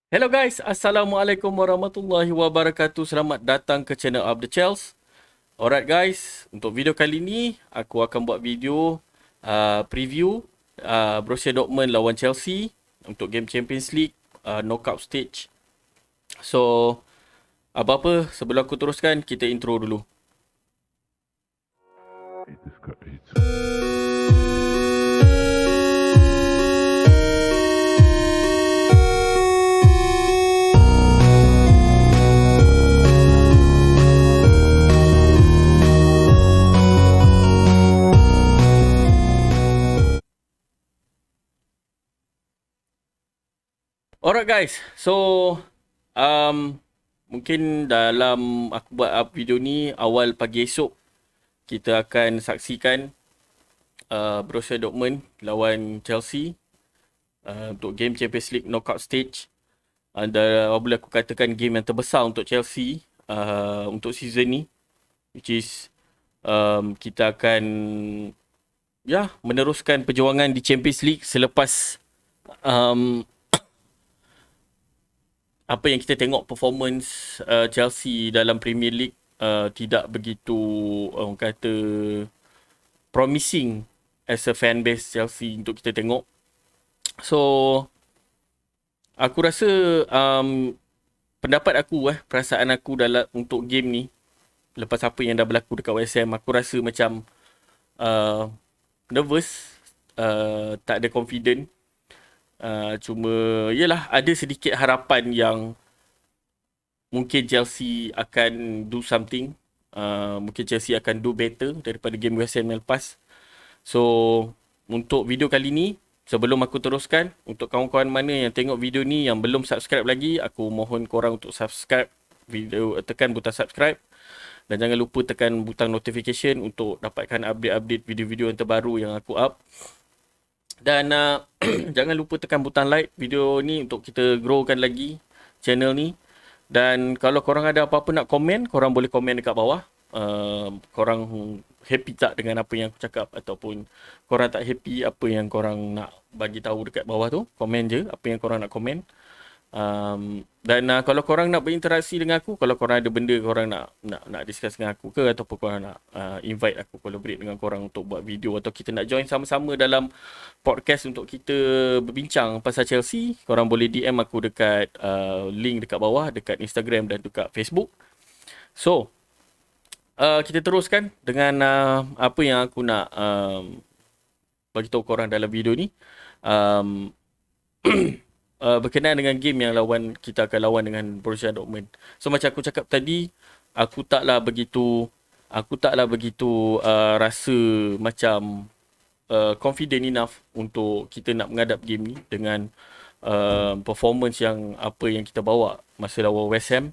Hello guys, Assalamualaikum warahmatullahi wabarakatuh. Selamat datang ke channel of the Chels. Alright guys, untuk video kali ni aku akan buat video preview Borussia Dortmund lawan Chelsea untuk game Champions League knockout stage. So, apa-apa sebelum aku teruskan, kita intro dulu. Alright guys, so mungkin dalam aku buat video ni awal pagi esok kita akan saksikan Borussia Dortmund lawan Chelsea untuk game Champions League knockout stage. Boleh aku katakan game yang terbesar untuk Chelsea untuk season ni, which is kita akan meneruskan perjuangan di Champions League selepas apa yang kita tengok performance Chelsea dalam Premier League tidak begitu orang kata promising as a fan base Chelsea untuk kita tengok. So aku rasa pendapat aku perasaan aku dalam untuk game ni lepas apa yang dah berlaku dekat West Ham, aku rasa macam nervous, tak ada confident. Cuma yelah, ada sedikit harapan yang mungkin Chelsea akan do something. Mungkin Chelsea akan do better daripada game West Ham yang lepas. So untuk video kali ni, sebelum aku teruskan, untuk kawan-kawan mana yang tengok video ni yang belum subscribe lagi, aku mohon korang untuk subscribe video, tekan butang subscribe. Dan jangan lupa tekan butang notification untuk dapatkan update-update video-video yang terbaru yang aku up. Dan jangan lupa tekan butang like video ni untuk kita growkan lagi channel ni. Dan kalau korang ada apa-apa nak komen, korang boleh komen dekat bawah. Korang happy tak dengan apa yang aku cakap, ataupun korang tak happy apa yang korang nak bagi tahu dekat bawah tu, komen je apa yang korang nak komen. Dan kalau korang nak berinteraksi dengan aku, kalau korang ada benda korang nak discuss dengan aku ke, ataupun korang nak invite aku collaborate dengan korang untuk buat video, atau kita nak join sama-sama dalam podcast untuk kita berbincang pasal Chelsea, korang boleh DM aku dekat link dekat bawah, dekat Instagram dan dekat Facebook. So kita teruskan dengan apa yang aku nak bagi tahu korang dalam video ni. Berkenaan dengan game yang kita akan lawan dengan Borussia Dortmund. So macam aku cakap tadi, aku taklah begitu rasa macam confident enough untuk kita nak menghadap game ni dengan performance yang apa yang kita bawa masa lawan West Ham.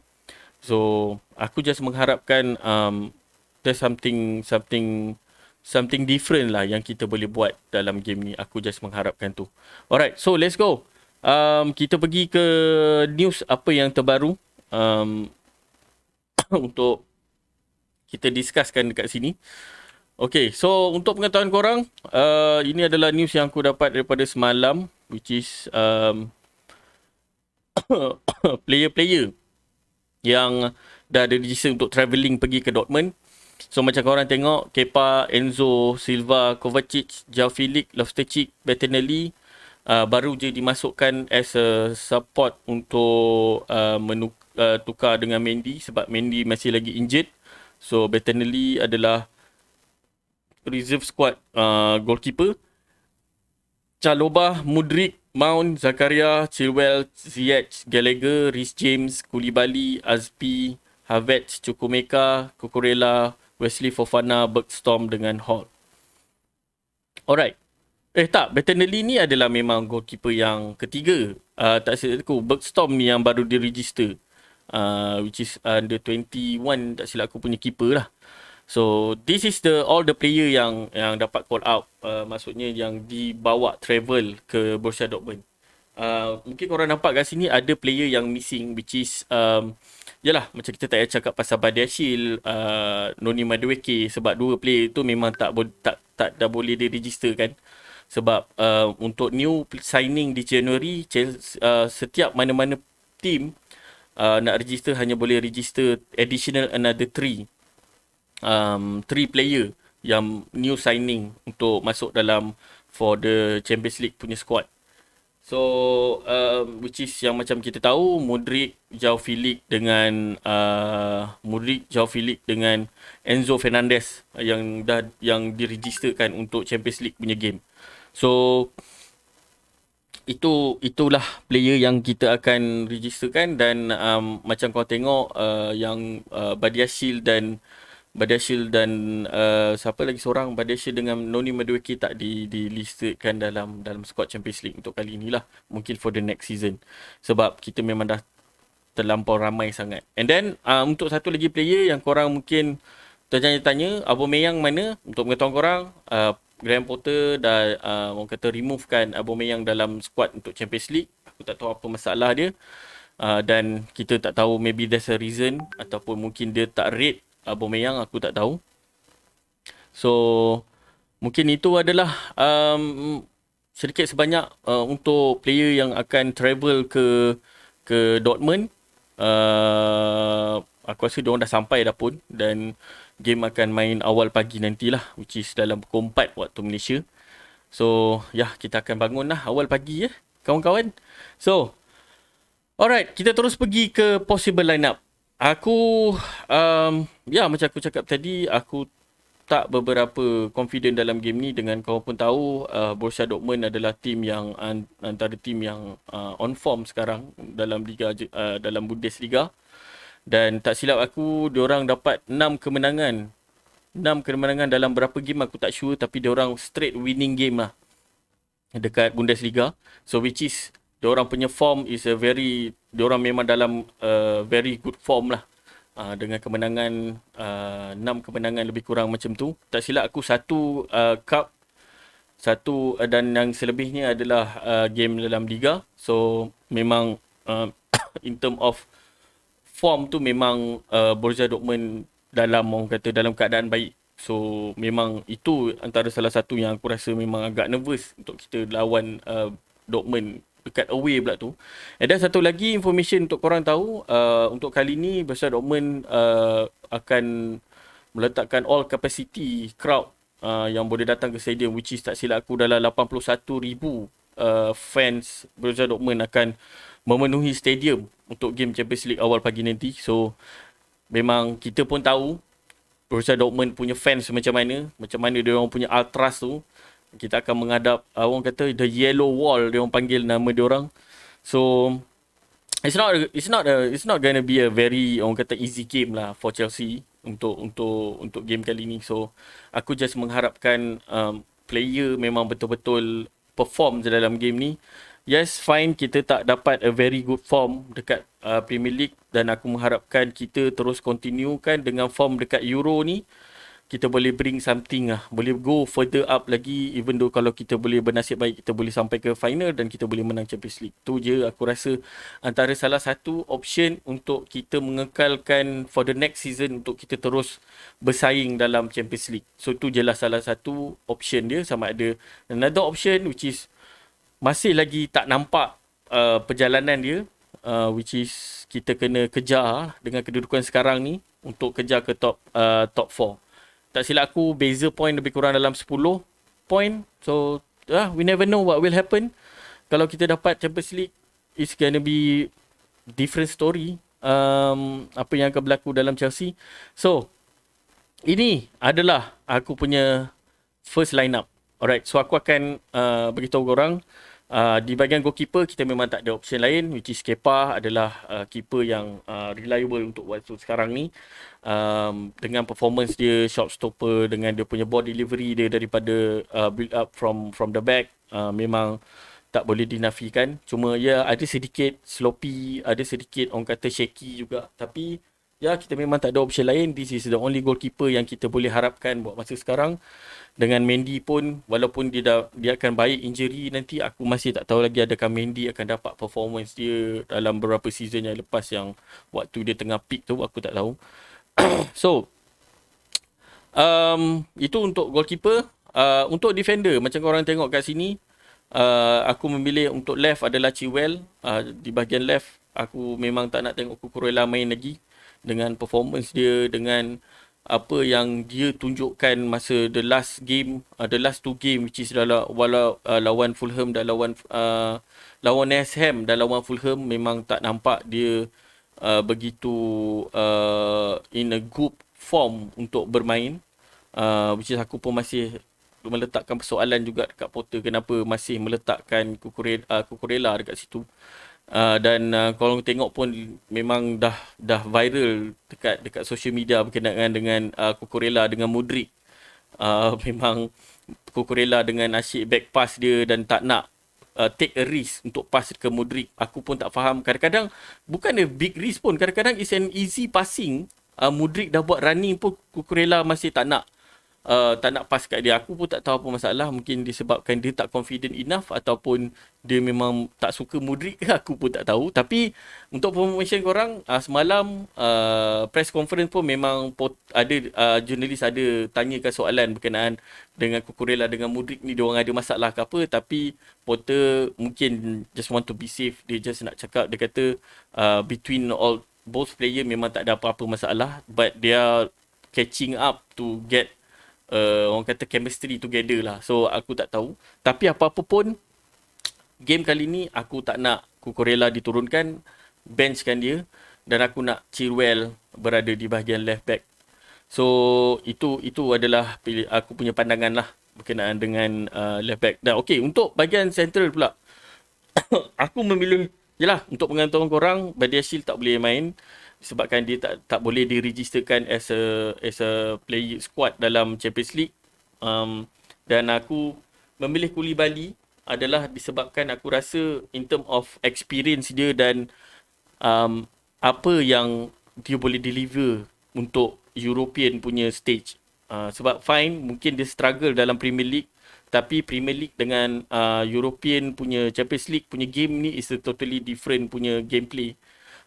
So aku just mengharapkan there's something different lah yang kita boleh buat dalam game ni. Aku just mengharapkan tu. Alright, so let's go. Kita pergi ke news apa yang terbaru untuk kita discusskan dekat sini. Okay, so untuk pengetahuan korang, ini adalah news yang aku dapat daripada semalam, which is player-player yang dah ada register untuk travelling pergi ke Dortmund. So macam korang tengok, Kepa, Enzo, Silva, Kovacic, Joao Felix, Loftus-Cheek, Bettinelli baru je dimasukkan as a support untuk tukar dengan Mendy, sebab Mendy masih lagi injured. So Bettinelli adalah reserve squad goalkeeper. Chalobah, Mudryk, Mount, Zakaria, Chilwell, Ziyech, Gallagher, Reece James, Koulibaly, Azpi, Havertz, Chukwuemeka, Cucurella, Wesley Fofana, Bergstrom dengan Hall. Alright. Bettinelli ni adalah memang goalkeeper yang ketiga. Tak silap aku, Bergstrom ni yang baru diregister. Which is under 21, tak silap aku punya keeper lah. So this is all the player yang dapat call out. Maksudnya yang dibawa travel ke Borussia Dortmund. Mungkin korang nampak kat sini ada player yang missing, which is yalah, macam kita tak payah cakap pasal Badiashile, Noni Madueke, sebab dua player tu memang tak dah boleh diregisterkan. Sebab untuk new signing di January, setiap mana-mana team nak register hanya boleh register additional another 3 player yang new signing untuk masuk dalam for the Champions League punya squad. So which is yang macam kita tahu Modric, Joao Felix dengan Enzo Fernandez yang diregisterkan untuk Champions League punya game. So itulah player yang kita akan registerkan dan macam kau tengok yang Badiashile dan siapa lagi seorang, Badiashile dengan Noni Madueke tak dilistakan dalam squad Champions League untuk kali inilah, mungkin for the next season sebab kita memang dah terlampau ramai sangat. And then untuk satu lagi player yang korang mungkin tertanya-tanya, Aubameyang mana? Untuk pengetahuan korang, Graham Potter dah orang kata removekan Aubameyang dalam squad untuk Champions League. Aku tak tahu apa masalah dia. Dan kita tak tahu, maybe there's a reason ataupun mungkin dia tak rate Aubameyang, aku tak tahu. So mungkin itu adalah sedikit sebanyak untuk player yang akan travel ke Dortmund. Aku rasa diorang dah sampai dah pun, dan game akan main awal pagi nantilah, which is dalam pukul 4 waktu Malaysia. So kita akan bangun lah awal pagi kawan-kawan. So alright, kita terus pergi ke possible lineup. Aku macam aku cakap tadi, aku tak beberapa confident dalam game ni. Dengan kau pun tahu, Borussia Dortmund adalah tim yang antara tim yang on form sekarang dalam dalam Bundesliga. Dan tak silap aku, diorang dapat 6 kemenangan. 6 kemenangan dalam berapa game aku tak sure, tapi diorang straight winning game lah dekat Bundesliga. So which is diorang punya form is diorang memang dalam very good form lah. Dengan kemenangan 6 kemenangan lebih kurang macam tu. Tak silap aku, satu cup, dan yang selebihnya adalah game dalam liga. So memang in term of form tu memang Borussia Dortmund dalam keadaan baik. So memang itu antara salah satu yang aku rasa memang agak nervous untuk kita lawan Dortmund dekat away pula tu. And then satu lagi information untuk korang tahu, untuk kali ni Borussia Dortmund akan meletakkan all capacity crowd yang boleh datang ke stadium, which is tak silap aku dalam 81,000 fans Borussia Dortmund akan memenuhi stadium untuk game Champions League awal pagi nanti. So memang kita pun tahu Borussia Dortmund punya fans macam mana dia orang punya ultras tu. Kita akan menghadap orang kata the yellow wall, dia orang panggil nama dia orang. So it's not gonna be a very orang kata easy game lah for Chelsea untuk game kali ni. So aku just mengharapkan player memang betul-betul perform dalam game ni. Yes, fine, kita tak dapat a very good form dekat Premier League, dan aku mengharapkan kita terus continuekan dengan form dekat Euro ni. Kita boleh bring something lah, boleh go further up lagi, even though kalau kita boleh bernasib baik, kita boleh sampai ke final dan kita boleh menang Champions League. Tu je aku rasa antara salah satu option untuk kita mengekalkan for the next season, untuk kita terus bersaing dalam Champions League. So tu je lah salah satu option dia. Sama ada another option which is masih lagi tak nampak perjalanan dia, which is kita kena kejar dengan kedudukan sekarang ni untuk kejar ke top 4. Tak silap aku beza point lebih kurang dalam 10 point. So we never know what will happen. Kalau kita dapat Champions League, it's gonna be different story apa yang akan berlaku dalam Chelsea. So ini adalah aku punya first lineup. Alright, so aku akan beritahu korang. Di bahagian goalkeeper, kita memang tak ada option lain, which is Kepa adalah keeper yang reliable untuk waktu sekarang ni. Dengan performance dia, shot stopper, dengan dia punya ball delivery dia daripada build up from the back, memang tak boleh dinafikan. Cuma ada sedikit sloppy, ada sedikit orang kata shaky juga. Tapi kita memang tak ada option lain. This is the only goalkeeper yang kita boleh harapkan buat masa sekarang. Dengan Mendy pun, walaupun dia akan baik injury nanti, aku masih tak tahu lagi adakah Mendy akan dapat performance dia dalam beberapa season yang lepas, yang waktu dia tengah peak tu, aku tak tahu. So itu untuk goalkeeper. Untuk defender, macam korang tengok kat sini, aku memilih untuk left adalah Chilwell. Di bahagian left Aku memang tak nak tengok Cucurella main lagi dengan performance dia, dengan apa yang dia tunjukkan masa the last game, the last two game, which is lawan Fulham dan lawan West Ham dan lawan Fulham. Memang tak nampak dia begitu in a good form untuk bermain, which is aku pun masih meletakkan persoalan juga dekat Potter, kenapa masih meletakkan Cucurella dekat situ. Dan kalau tengok pun memang dah viral dekat social media berkenaan dengan Cucurella dengan Modric. Memang Cucurella dengan asyik back pass dia dan tak nak take a risk untuk pass ke Modric. Aku pun tak faham. Kadang-kadang bukan a big risk pun. Kadang-kadang it's an easy passing. Modric dah buat running pun Cucurella masih tak nak pass kat dia. Aku pun tak tahu apa masalah. Mungkin disebabkan dia tak confident enough ataupun dia memang tak suka Modric ke, aku pun tak tahu. Tapi untuk promotion korang, semalam press conference pun memang ada jurnalis ada tanyakan soalan berkenaan dengan Cucurella dengan Modric ni, diorang ada masalah ke apa. Tapi Potter mungkin just want to be safe. Dia just nak cakap, dia kata between both player memang tak ada apa-apa masalah, but they are catching up to get orang kata chemistry together lah. So aku tak tahu. Tapi apa-apa pun, game kali ni aku tak nak Cucurella diturunkan, benchkan dia, dan aku nak Chilwell berada di bahagian left back. So itu adalah aku punya pandangan lah berkenaan dengan left back. Dan okey, untuk bahagian central pula, aku memilih, yalah, untuk pengetahuan korang, Badiashile tak boleh main sebabkan dia tak boleh diregisterkan as a player squad dalam Champions League. Dan aku memilih Koulibaly adalah disebabkan aku rasa in term of experience dia dan apa yang dia boleh deliver untuk European punya stage. Sebab fine, mungkin dia struggle dalam Premier League, tapi Premier League dengan European punya Champions League punya game ni is a totally different punya gameplay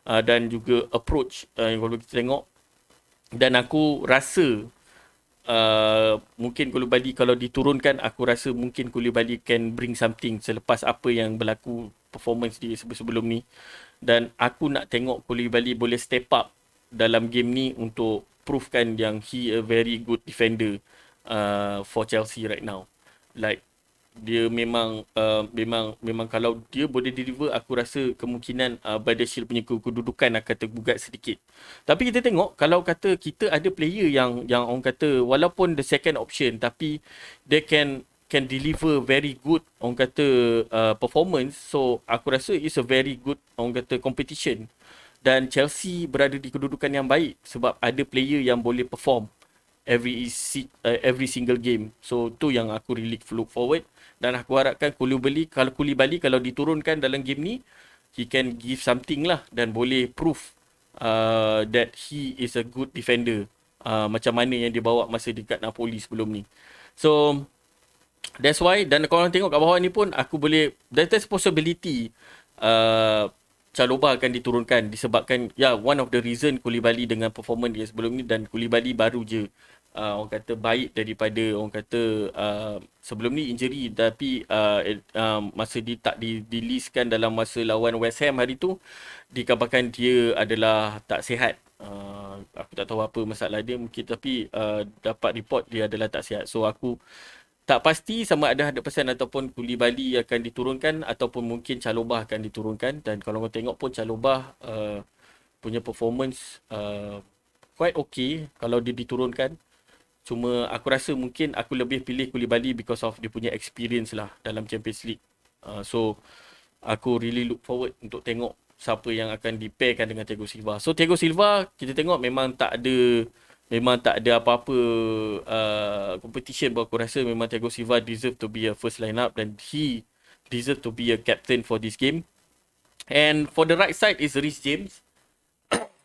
dan juga approach yang kalau kita tengok. Dan aku rasa mungkin Koulibaly kalau diturunkan, aku rasa mungkin Koulibaly can bring something selepas apa yang berlaku performance dia sebelum ni. Dan aku nak tengok Koulibaly boleh step up dalam game ni untuk provekan yang he a very good defender for Chelsea right now. Like dia memang kalau dia boleh deliver, aku rasa kemungkinan Badiashile punya kedudukan akan tergugat sedikit. Tapi kita tengok, kalau kata kita ada player yang orang kata walaupun the second option, tapi they can deliver very good orang kata performance. So aku rasa it's a very good orang kata competition. Dan Chelsea berada di kedudukan yang baik sebab ada player yang boleh perform every single game. So tu yang aku really look forward. Dan aku harapkan Koulibaly kalau diturunkan dalam game ni, he can give something lah dan boleh prove that he is a good defender. Macam mana yang dia bawa masa dekat Napoli sebelum ni. So that's why. Dan kalau orang tengok kat bawah ni pun, aku boleh, there's possibility Chalobah akan diturunkan disebabkan one of the reason Koulibaly dengan performance dia sebelum ni, dan Koulibaly baru je orang kata baik daripada orang kata sebelum ni injury, tapi masa dia tak di-listkan dalam masa lawan West Ham hari tu, dikabarkan dia adalah tak sihat. Aku tak tahu apa masalah dia mungkin, tapi dapat report dia adalah tak sihat. So aku tak pasti sama ada 100% ataupun Koulibaly akan diturunkan ataupun mungkin Chalobah akan diturunkan. Dan kalau kau tengok pun Chalobah punya performance quite okay kalau dia diturunkan. Cuma aku rasa mungkin aku lebih pilih Koulibaly because of dia punya experience lah dalam Champions League. So aku really look forward untuk tengok siapa yang akan di-pairkan dengan Thiago Silva. So Thiago Silva kita tengok memang tak ada apa-apa competition. Aku rasa memang Thiago Silva deserve to be a first lineup dan he deserve to be a captain for this game. And for the right side is Reece James.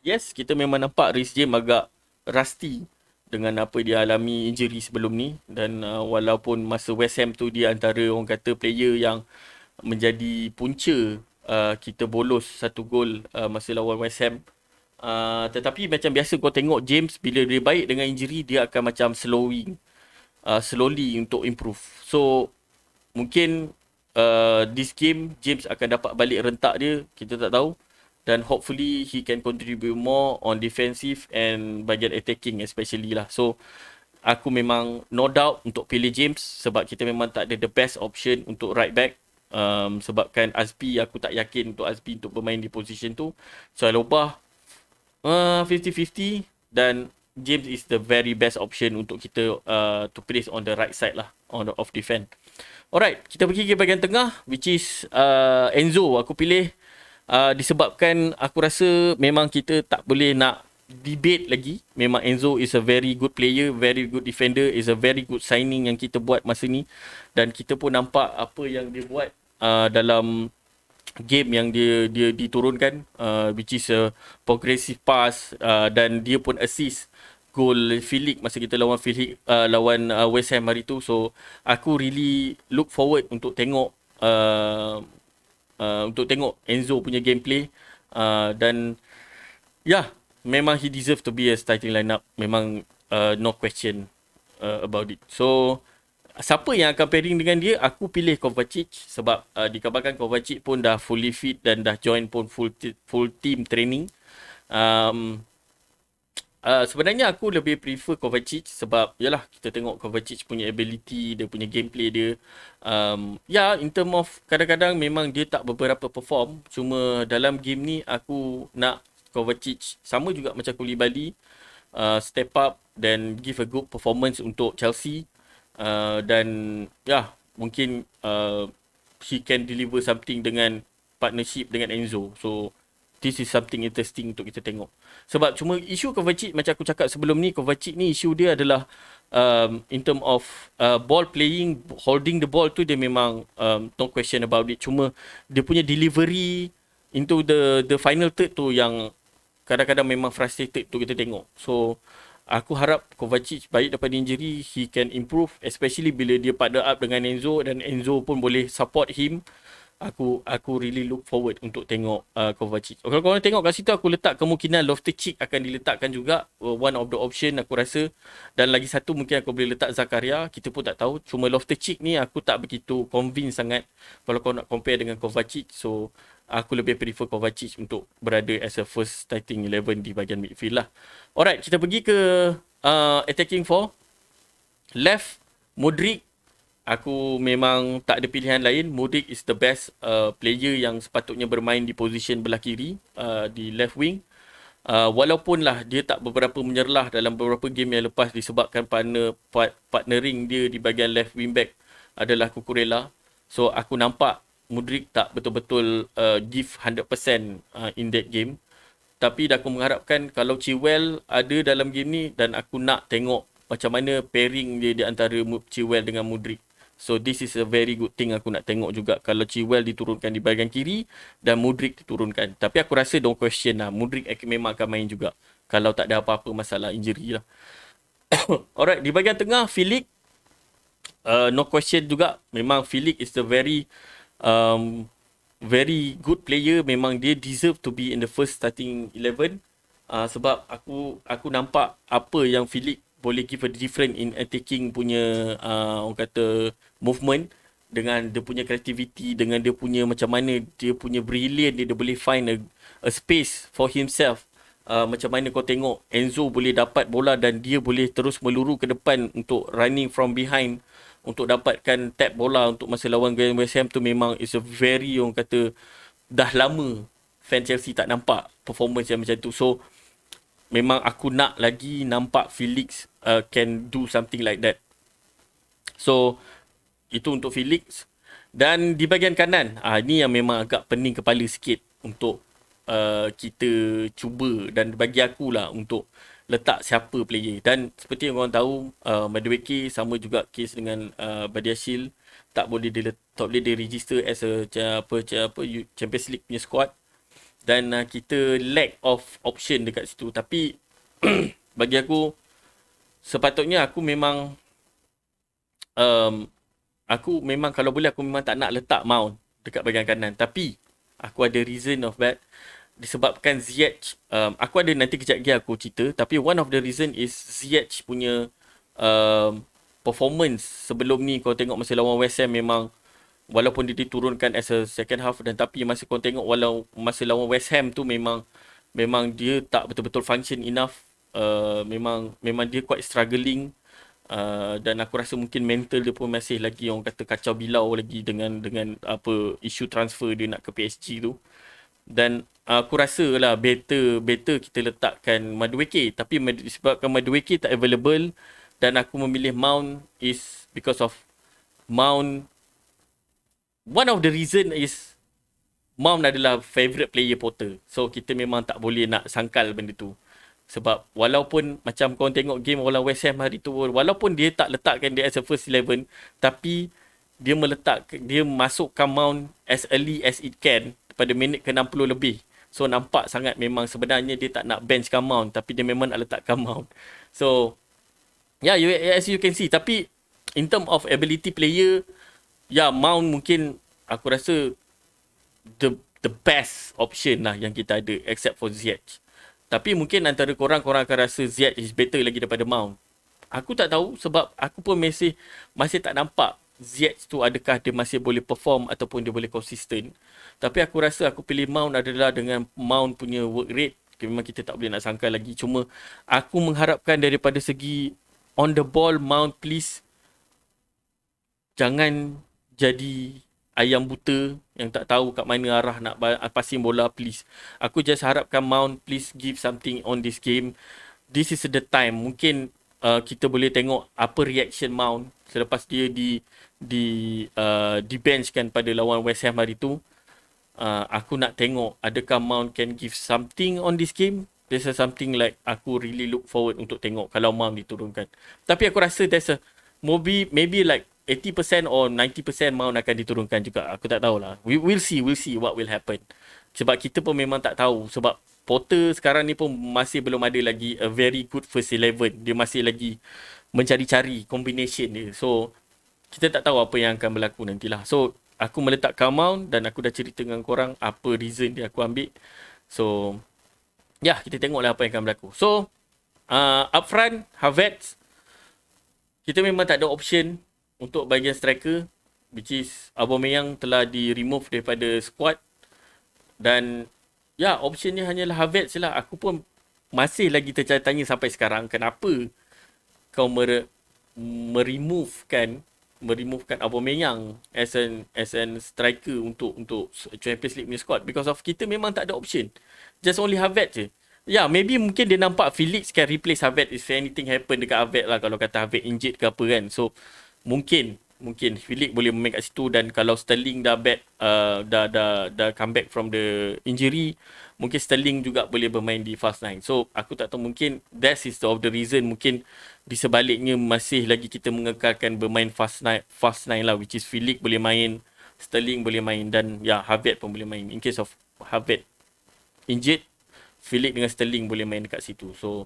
Yes, kita memang nampak Reece James agak rusty dengan apa dia alami injury sebelum ni. Dan walaupun masa West Ham tu dia antara orang kata player yang menjadi punca kita bolos 1 gol masa lawan West Ham. Tetapi macam biasa kau tengok James, bila dia baik dengan injury, dia akan macam slowly untuk improve. So mungkin this game James akan dapat balik rentak dia, kita tak tahu. dan hopefully he can contribute more on defensive and bahagian attacking especially lah. So aku memang no doubt untuk pilih James sebab kita memang tak ada the best option untuk right back. Sebabkan Azpi, aku tak yakin untuk Azpi untuk bermain di position tu. So I ubah 50-50 dan James is the very best option untuk kita to place on the right side lah, on the off defense. Alright, kita pergi ke bahagian tengah which is Enzo. Aku pilih disebabkan aku rasa memang kita tak boleh nak debate lagi. Memang Enzo is a very good player, very good defender, is a very good signing yang kita buat masa ni. Dan kita pun nampak apa yang dia buat dalam game yang dia diturunkan, which is a progressive pass, dan dia pun assist gol Filik masa kita lawan West Ham hari tu. So aku really look forward untuk tengok Enzo punya gameplay, dan yeah, memang he deserve to be a starting lineup. Memang no question about it. So siapa yang akan pairing dengan dia? Aku pilih Kovacic sebab dikabarkan Kovacic pun dah fully fit dan dah join pun full team training. Sebenarnya aku lebih prefer Kovacic sebab yalah, kita tengok Kovacic punya ability, dia punya gameplay dia. In term of kadang-kadang memang dia tak beberapa perform, cuma dalam game ni aku nak Kovacic sama juga macam Koulibaly, step up dan give a good performance untuk Chelsea. Dan mungkin he can deliver something dengan partnership dengan Enzo. So this is something interesting untuk kita tengok. Sebab cuma isu Kovacic, macam aku cakap sebelum ni, Kovacic ni isu dia adalah in term of ball playing, holding the ball tu dia memang no question about it. Cuma dia punya delivery into the final third tu yang kadang-kadang memang frustrated tu kita tengok. So aku harap Kovacic baik daripada injury, he can improve, especially bila dia partner up dengan Enzo dan Enzo pun boleh support him. Aku really look forward untuk tengok Kovacic. Kalau korang tengok kat situ, aku letak kemungkinan Loftus-Cheek akan diletakkan juga, one of the option aku rasa. Dan lagi satu mungkin aku boleh letak Zakaria, kita pun tak tahu. Cuma Loftus-Cheek ni aku tak begitu convinced sangat kalau kau nak compare dengan Kovacic. So aku lebih prefer Kovacic untuk berada as a first starting 11 di bahagian midfield lah. Alright, kita pergi ke attacking four. Left, Modric. Aku memang tak ada pilihan lain. Modric is the best player yang sepatutnya bermain di position belah kiri, di left wing. Walaupun lah dia tak beberapa menyerlah dalam beberapa game yang lepas disebabkan partnering dia di bahagian left wing back adalah Cucurella. So aku nampak Modric tak betul-betul give 100% in that game. Tapi aku mengharapkan kalau Chilwell ada dalam game ni, dan aku nak tengok macam mana pairing dia di antara Chilwell dengan Modric. So this is a very good thing aku nak tengok juga kalau Chilwell diturunkan di bahagian kiri dan Modric diturunkan. Tapi aku rasa don't question lah, Modric memang akan main juga kalau tak ada apa-apa masalah injury lah. Alright, di bahagian tengah Filik, no question juga. Memang Filik is the very good player. Memang dia deserve to be in the first starting 11. Sebab aku nampak apa yang Filik boleh give a different in attacking punya orang kata movement, dengan dia punya creativity, dengan dia punya macam mana dia punya brilliant dia boleh find a space for himself. Macam mana kau tengok Enzo boleh dapat bola dan dia boleh terus meluru ke depan untuk running from behind untuk dapatkan tap bola untuk masa lawan West Ham tu. Memang is a very, orang kata, dah lama fan Chelsea tak nampak performance yang macam tu. So memang aku nak lagi nampak Felix can do something like that. So itu untuk Felix. Dan di bahagian kanan, ni yang memang agak pening kepala sikit untuk kita cuba, dan bagi akulah untuk letak siapa player. Dan seperti yang korang tahu, Madueke sama juga case dengan Badiashile, tak boleh dia register as a Champions League punya squad. Dan kita lack of option dekat situ. Tapi bagi aku, sepatutnya aku memang kalau boleh aku memang tak nak letak Mount dekat bahagian kanan. Tapi aku ada reason of that. Disebabkan Ziyech, aku ada nanti kejap lagi aku cerita. Tapi one of the reason is Ziyech punya performance sebelum ni. Kau tengok masa lawan West Ham memang walaupun dia diturunkan as a second half, dan tapi masa kau tengok walau masa lawan West Ham tu memang dia tak betul-betul function enough. Memang dia quite struggling. Dan aku rasa mungkin mental dia pun masih lagi orang kata kacau bilau lagi dengan apa isu transfer dia nak ke PSG tu. Dan aku rasa lah better kita letakkan Madueke, tapi disebabkan Madueke tak available dan aku memilih Mount is because of Mount. One of the reason is Mount adalah favourite player Potter. So kita memang tak boleh nak sangkal benda tu. Sebab walaupun macam kau tengok game lawan West Ham hari tu, walaupun dia tak letakkan dia as a first 11, tapi dia masukkan Mount as early as it can pada minit ke 60 lebih. So nampak sangat memang sebenarnya dia tak nak benchkan Mount, tapi dia memang nak letakkan Mount. So yeah, as you can see, tapi in term of ability player, Mount mungkin aku rasa the best option lah yang kita ada except for Ziyech. Tapi mungkin antara korang akan rasa Ziyech is better lagi daripada Mount. Aku tak tahu sebab aku pun masih tak nampak Ziyech tu adakah dia masih boleh perform ataupun dia boleh konsisten. Tapi aku rasa aku pilih Mount adalah dengan Mount punya work rate. Memang kita tak boleh nak sangka lagi. Cuma aku mengharapkan daripada segi on the ball, Mount please jangan jadi ayam buta yang tak tahu kat mana arah nak passing bola, please. Aku just harapkan Mount please give something on this game. This is the time. Mungkin kita boleh tengok apa reaction Mount selepas dia di benchkan pada lawan West Ham hari tu. Aku nak tengok adakah Mount can give something on this game. There's something like aku really look forward untuk tengok kalau Mount diturunkan. Tapi aku rasa there's a maybe like 80% or 90% Mount akan diturunkan juga. Aku tak tahulah. We'll see what will happen. Sebab kita pun memang tak tahu. Sebab Potter sekarang ni pun masih belum ada lagi a very good first 11. Dia masih lagi mencari-cari combination dia. So, kita tak tahu apa yang akan berlaku nantilah. So, aku meletakkan Mount dan aku dah cerita dengan korang apa reason dia aku ambil. So, kita tengoklah apa yang akan berlaku. So, up front, Havertz, kita memang tak ada option untuk bahagian striker, which is Aubameyang telah di-remove daripada squad. Dan optionnya hanyalah Havertz lah. Aku pun masih lagi tertanya sampai sekarang kenapa kau meremovekan Aubameyang as an striker untuk Champions League punya squad, because of kita memang tak ada option. Just only Havertz je. Maybe mungkin dia nampak Felix can replace Havertz if anything happen dekat Havertz lah, kalau kata Havertz injured ke apa kan. So mungkin Felix boleh main kat situ, dan kalau Sterling dah come back from the injury, mungkin Sterling juga boleh bermain di fast nine. So aku tak tahu, mungkin that is of the reason. Mungkin di sebaliknya masih lagi kita mengekalkan bermain fast nine lah, which is Felix boleh main, Sterling boleh main, dan Havertz pun boleh main. In case of Havertz injured, Felix dengan Sterling boleh main dekat situ. So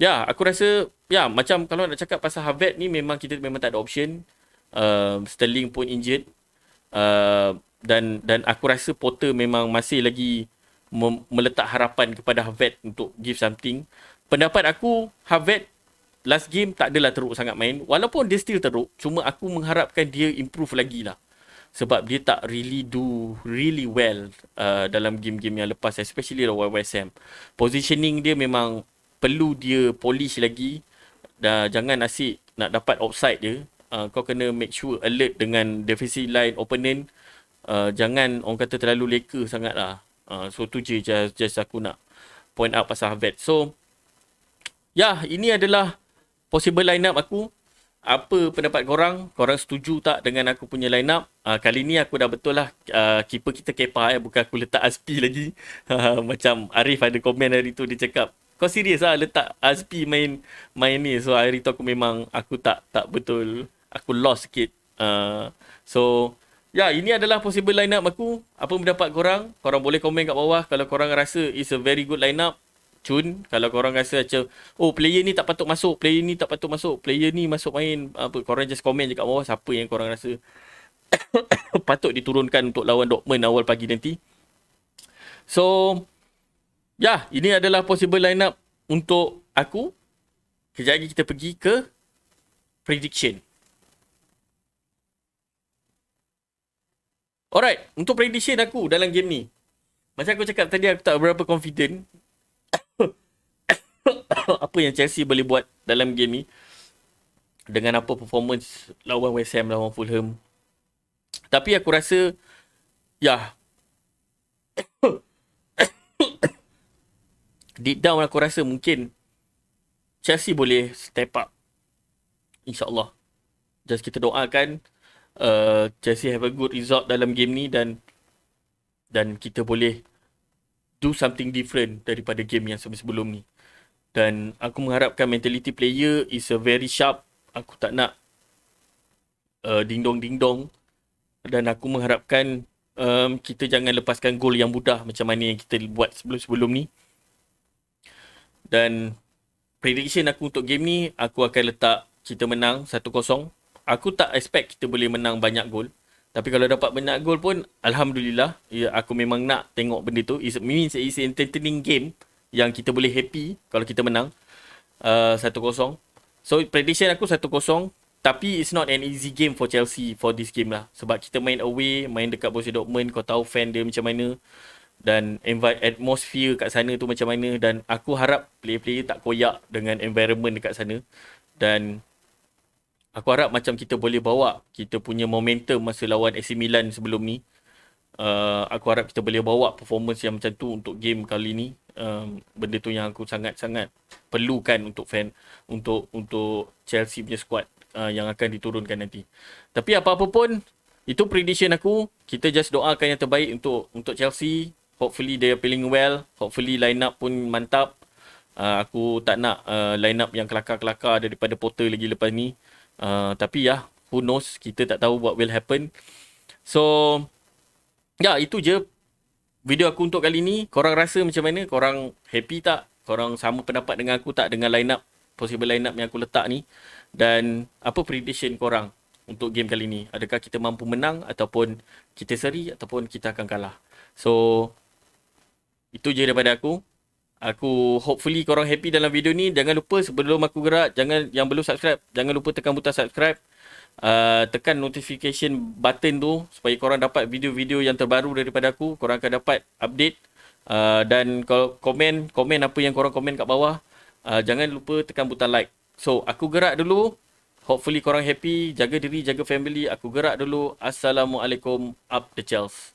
aku rasa macam kalau nak cakap pasal Havertz ni, memang kita memang tak ada option. Sterling pun injured. Dan aku rasa Potter memang masih lagi meletak harapan kepada Havertz untuk give something. Pendapat aku, Havertz last game tak adalah teruk sangat main. Walaupun dia still teruk, cuma aku mengharapkan dia improve lagi lah. Sebab dia tak do really well dalam game-game yang lepas, especially lawan West Ham. Positioning dia memang perlu dia polish lagi. Jangan asyik nak dapat offside je. Kau kena make sure alert dengan defensive line opponent. Jangan orang kata terlalu leka sangat lah. So tu je just aku nak point out pasal Havertz. So ini adalah possible line up aku. Apa pendapat korang? Korang setuju tak dengan aku punya line up? Kali ni aku dah betul lah keeper kita Kepa, bukan aku letak Azpi lagi. Macam Arif ada komen hari tu, dia cakap, kau serius lah letak Azpi main ni. So hari tu aku tak betul, aku lost sikit. So ini adalah possible line up aku. Apa pendapat korang? Korang boleh komen kat bawah kalau korang rasa it's a very good line up. Kalau korang rasa macam, player ni tak patut masuk, player ni tak patut masuk, player ni masuk main, korang just komen je kat bawah siapa yang korang rasa patut diturunkan untuk lawan Dortmund awal pagi nanti. So ini adalah possible line up untuk aku. Kejap lagi kita pergi ke prediction. Alright, untuk prediction aku dalam game ni. Macam aku cakap tadi, aku tak berapa confident apa yang Chelsea boleh buat dalam game ni. Dengan apa performance lawan West Ham, lawan Fulham. Tapi aku rasa, ya, deep down aku rasa mungkin Chelsea boleh step up. InsyaAllah. Just kita doakan Chelsea have a good result dalam game ni, dan kita boleh do something different daripada game yang sebelum ni. Dan aku mengharapkan mentality player is a very sharp. Aku tak nak ding-dong. Dan aku mengharapkan kita jangan lepaskan gol yang mudah macam mana yang kita buat sebelum-sebelum ni. Dan prediction aku untuk game ni, aku akan letak kita menang 1-0. Aku tak expect kita boleh menang banyak gol. Tapi kalau dapat banyak gol pun, Alhamdulillah. Ya, aku memang nak tengok benda tu. It means it's an entertaining game yang kita boleh happy kalau kita menang 1-0. So prediction aku 1-0. Tapi it's not an easy game for Chelsea for this game lah. Sebab kita main away, main dekat Borussia Dortmund, kau tahu fan dia macam mana. Dan atmosphere kat sana tu macam mana. Dan aku harap player-player tak koyak dengan environment dekat sana. Dan aku harap macam kita boleh bawa kita punya momentum masa lawan AC Milan sebelum ni. Aku harap kita boleh bawa performance yang macam tu untuk game kali ni. Benda tu yang aku sangat-sangat perlukan untuk untuk Chelsea punya squad yang akan diturunkan nanti. Tapi apa-apa pun, itu prediction aku. Kita just doakan yang terbaik untuk Chelsea. Hopefully they are playing well. Hopefully line up pun mantap. Aku tak nak line up yang kelakar-kelakar daripada Potter lagi lepas ni. Tapi ya, who knows, kita tak tahu what will happen. So ya, itu je video aku untuk kali ni. Korang rasa macam mana? Korang happy tak? Korang sama pendapat dengan aku tak dengan line up, possible line up yang aku letak ni? Dan apa prediction korang untuk game kali ni? Adakah kita mampu menang, ataupun kita seri, ataupun kita akan kalah? So itu je daripada aku. Aku hopefully korang happy dalam video ni. Jangan lupa sebelum aku gerak, yang belum subscribe, jangan lupa tekan butang subscribe. Tekan notification button tu supaya korang dapat video-video yang terbaru daripada aku. Korang akan dapat update. Dan kalau komen apa yang korang komen kat bawah. Jangan lupa tekan butang like. So aku gerak dulu. Hopefully korang happy. Jaga diri, jaga family. Aku gerak dulu. Assalamualaikum. Up the Chels.